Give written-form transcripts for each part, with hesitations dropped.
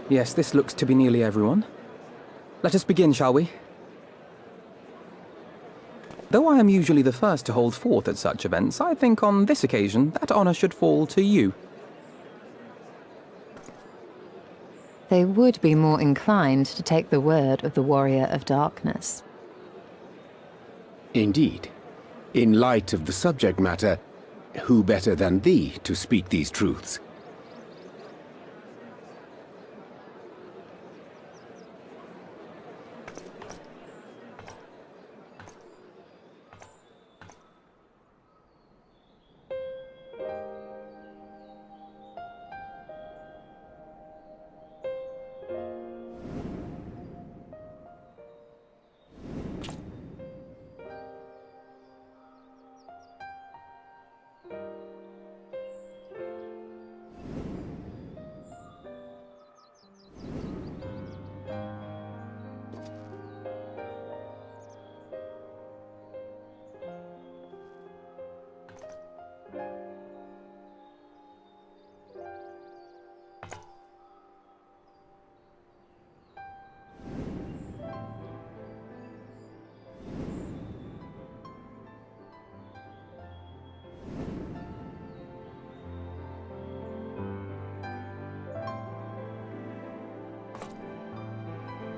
Yes, this looks to be nearly everyone. Let us begin, shall we? Though I am usually the first to hold forth at such events, I think on this occasion that honor should fall to you. They would be more inclined to take the word of the Warrior of Darkness. Indeed. In light of the subject matter, who better than thee to speak these truths?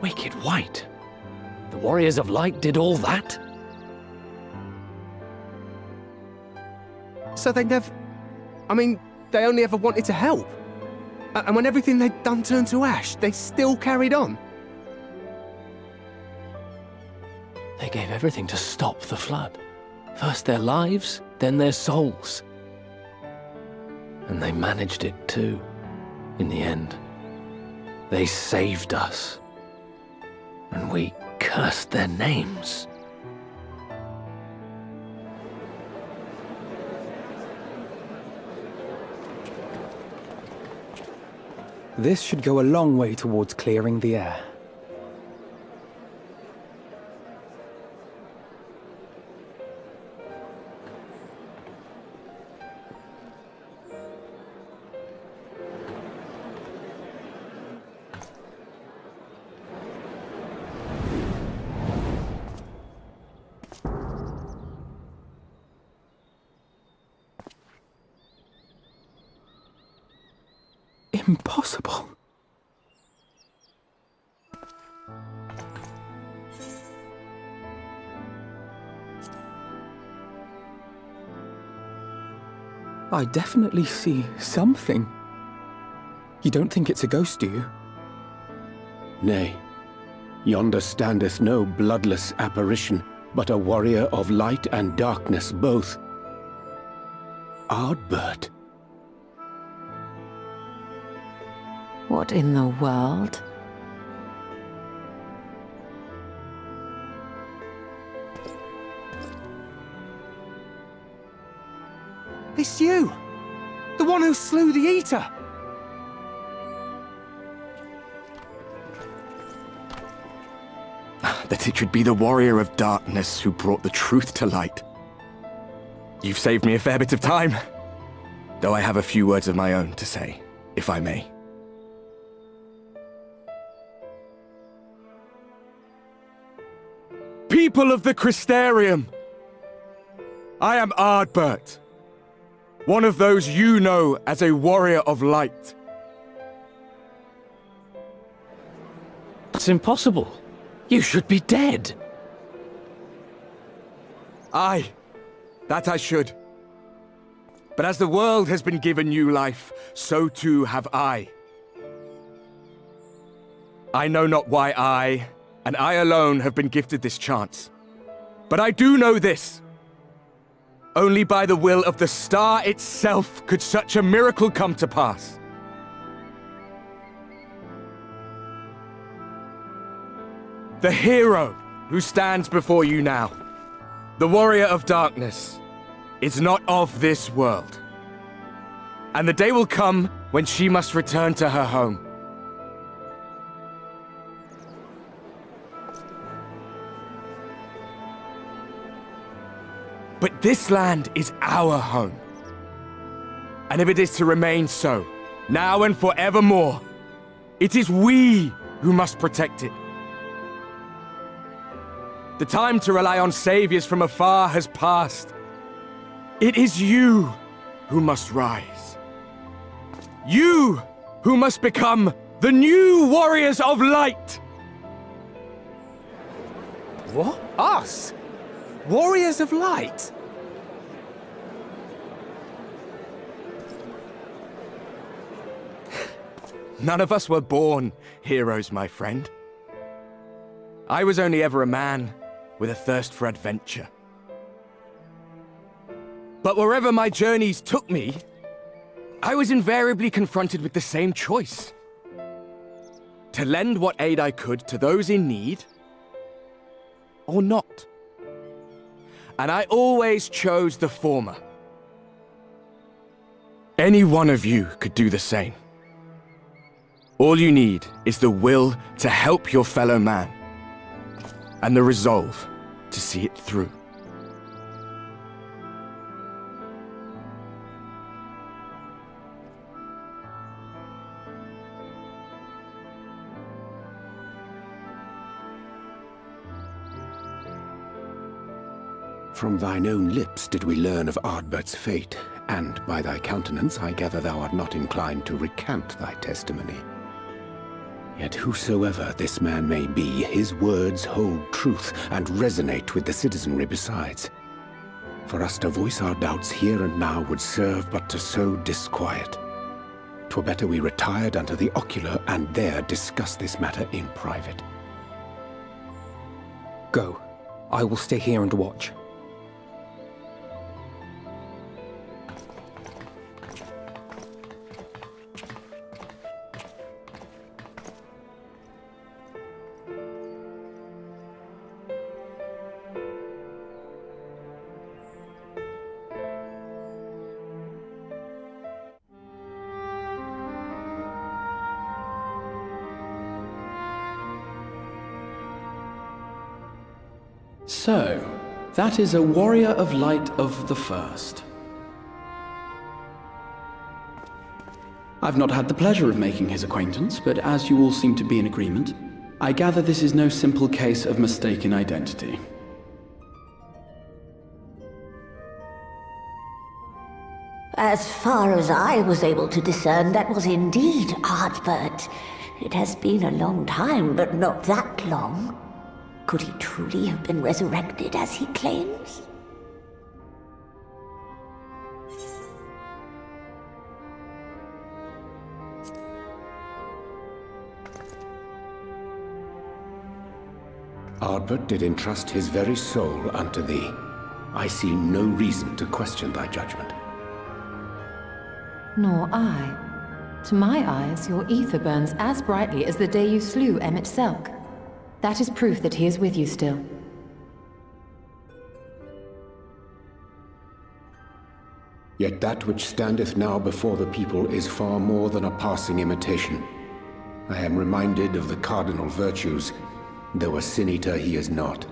Wicked White? The Warriors of Light did all that? So they never... I mean, they only ever wanted to help. And when everything they'd done turned to ash, they still carried on. They gave everything to stop the flood. First their lives, then their souls. And they managed it too, in the end. They saved us. And we cursed their names. This should go a long way towards clearing the air. Impossible. I definitely see something. You don't think it's a ghost, do you? Nay, yonder standeth no bloodless apparition, but a warrior of light and darkness both. Ardbert. What in the world? It's you! The one who slew the Eater! That it should be the Warrior of Darkness who brought the truth to light. You've saved me a fair bit of time, though I have a few words of my own to say, if I may. People of the Crystarium! I am Ardbert, one of those you know as a Warrior of Light. That's impossible. You should be dead. Aye, that I should. But as the world has been given new life, so too have I. I know not why I, and I alone, have been gifted this chance. But I do know this. Only by the will of the star itself could such a miracle come to pass. The hero who stands before you now, the Warrior of Darkness, is not of this world. And the day will come when she must return to her home. But this land is our home. And if it is to remain so, now and forevermore, It is we who must protect it. The time to rely on saviors from afar has passed. It is you who must rise. You who must become the new warriors of light! What? Us? Warriors of Light? None of us were born heroes, my friend. I was only ever a man with a thirst for adventure. But wherever my journeys took me, I was invariably confronted with the same choice. To lend what aid I could to those in need, or not. And I always chose the former. Any one of you could do the same. All you need is the will to help your fellow man, and the resolve to see it through. From thine own lips did we learn of Ardbert's fate, and by thy countenance I gather thou art not inclined to recant thy testimony. Yet whosoever this man may be, his words hold truth and resonate with the citizenry besides. For us to voice our doubts here and now would serve but to sow disquiet. 'Twere better we retired unto the ocular and there discuss this matter in private. Go. I will stay here and watch. So, that is a warrior of light of the first. I've not had the pleasure of making his acquaintance, but as you all seem to be in agreement, I gather this is no simple case of mistaken identity. As far as I was able to discern, that was indeed Ardbert. It has been a long time, but not that long. Could he truly have been resurrected as he claims? Ardbert did entrust his very soul unto thee. I see no reason to question thy judgment. Nor I. To my eyes, your ether burns as brightly as the day you slew Emmett Selk. That is proof that he is with you still. Yet that which standeth now before the people is far more than a passing imitation. I am reminded of the cardinal virtues, though a sin-eater he is not.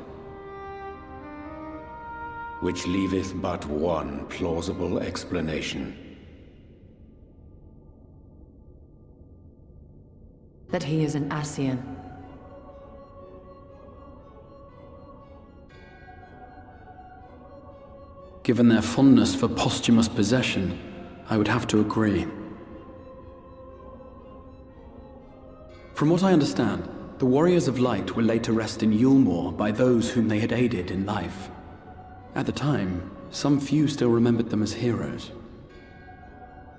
Which leaveth but one plausible explanation. That he is an Ascian. Given their fondness for posthumous possession, I would have to agree. From what I understand, the Warriors of Light were laid to rest in Yulmore by those whom they had aided in life. At the time, some few still remembered them as heroes.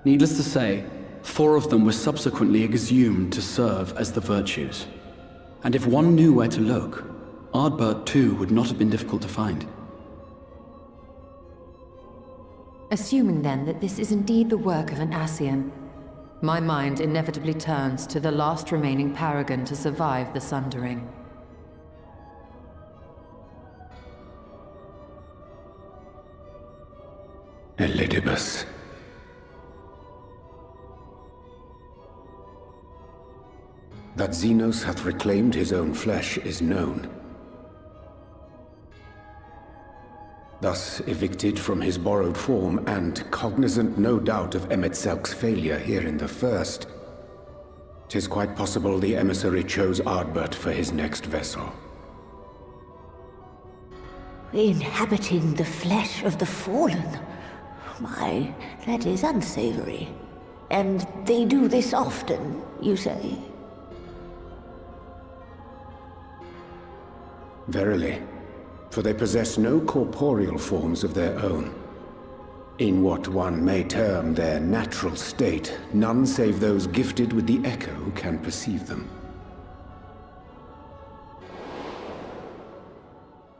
Needless to say, 4 of them were subsequently exhumed to serve as the virtues. And if one knew where to look, Ardbert too would not have been difficult to find. Assuming then that this is indeed the work of an Ascian, my mind inevitably turns to the last remaining paragon to survive the Sundering. Elidibus. That Xenos hath reclaimed his own flesh is known. Thus evicted from his borrowed form, and cognizant no doubt of Emmett Selk's failure here in the first, 'Tis quite possible the emissary chose Ardbert for his next vessel. Inhabiting the flesh of the fallen? My, that is unsavory. And they do this often, you say? Verily, for they possess no corporeal forms of their own. In what one may term their natural state, none save those gifted with the echo can perceive them.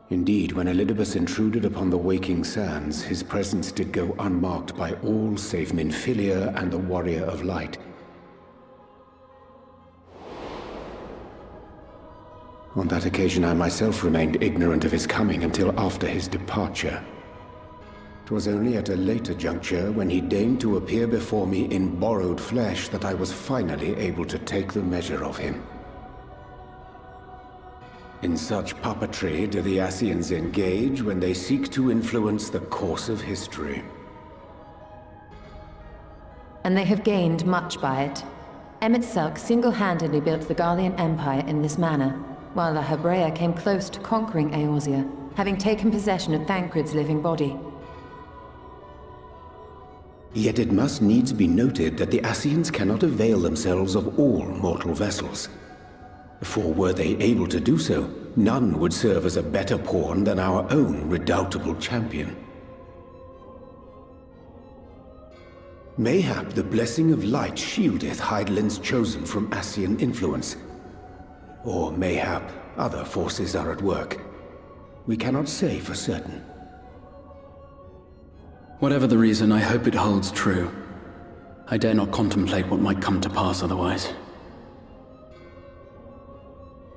Indeed, when Elidibus intruded upon the waking sands, his presence did go unmarked by all save Minfilia and the Warrior of Light. On that occasion I myself remained ignorant of his coming until after his departure. It was only at a later juncture, when he deigned to appear before me in borrowed flesh, that I was finally able to take the measure of him. In such puppetry do the Ascians engage when they seek to influence the course of history. And they have gained much by it. Emet-Selch single-handedly built the Garlean Empire in this manner, while the Hebrea came close to conquering Eorzea, having taken possession of Thancred's living body. Yet it must needs be noted that the Ascians cannot avail themselves of all mortal vessels. For were they able to do so, none would serve as a better pawn than our own redoubtable champion. Mayhap the blessing of light shieldeth Hydaelyn's chosen from Ascian influence. Or mayhap other forces are at work. We cannot say for certain. Whatever the reason, I hope it holds true. I dare not contemplate what might come to pass otherwise.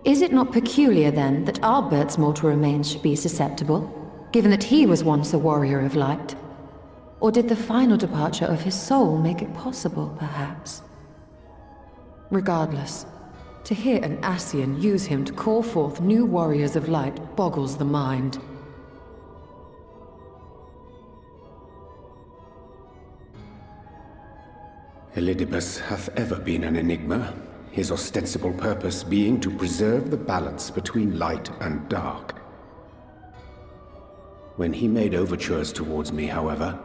Is it not peculiar, then, that Ardbert's mortal remains should be susceptible, given that he was once a warrior of light? Or did the final departure of his soul make it possible, perhaps? Regardless, to hear an Ascian use him to call forth new warriors of light boggles the mind. Elidibus hath ever been an enigma, his ostensible purpose being to preserve the balance between light and dark. When he made overtures towards me, however,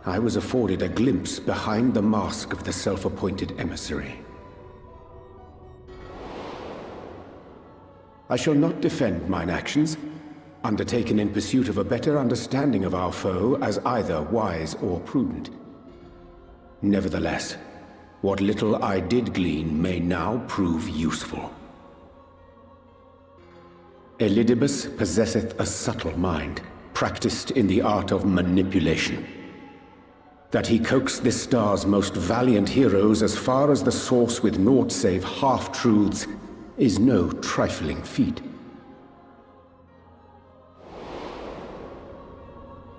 I was afforded a glimpse behind the mask of the self-appointed emissary. I shall not defend mine actions, undertaken in pursuit of a better understanding of our foe, as either wise or prudent. Nevertheless, what little I did glean may now prove useful. Elidibus possesseth a subtle mind, practiced in the art of manipulation. That he coaxed this star's most valiant heroes as far as the source with naught save half-truths is no trifling feat.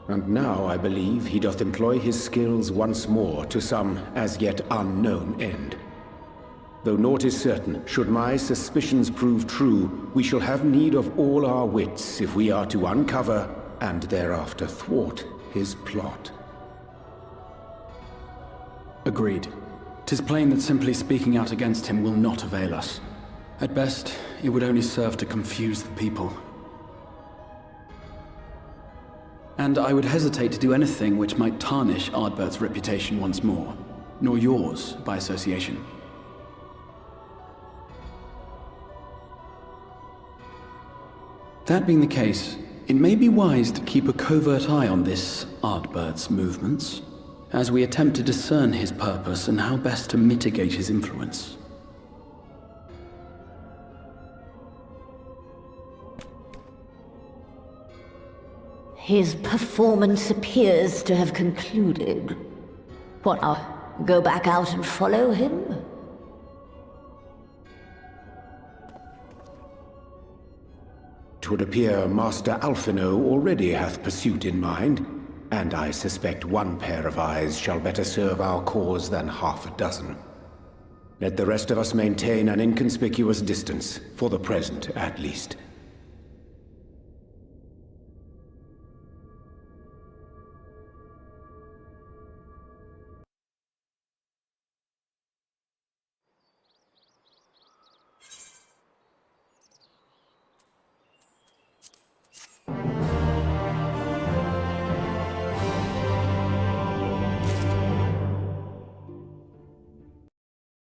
And now I believe he doth employ his skills once more to some as yet unknown end. Though naught is certain, should my suspicions prove true, we shall have need of all our wits if we are to uncover and thereafter thwart his plot. Agreed. 'Tis plain that simply speaking out against him will not avail us. At best, it would only serve to confuse the people. And I would hesitate to do anything which might tarnish Ardbert's reputation once more, nor yours by association. That being the case, it may be wise to keep a covert eye on this Ardbert's movements, as we attempt to discern his purpose and how best to mitigate his influence. His performance appears to have concluded. What now? Go back out and follow him? Twould appear Master Alphino already hath pursuit in mind, and I suspect one pair of eyes shall better serve our cause than half a dozen. Let the rest of us maintain an inconspicuous distance, for the present at least.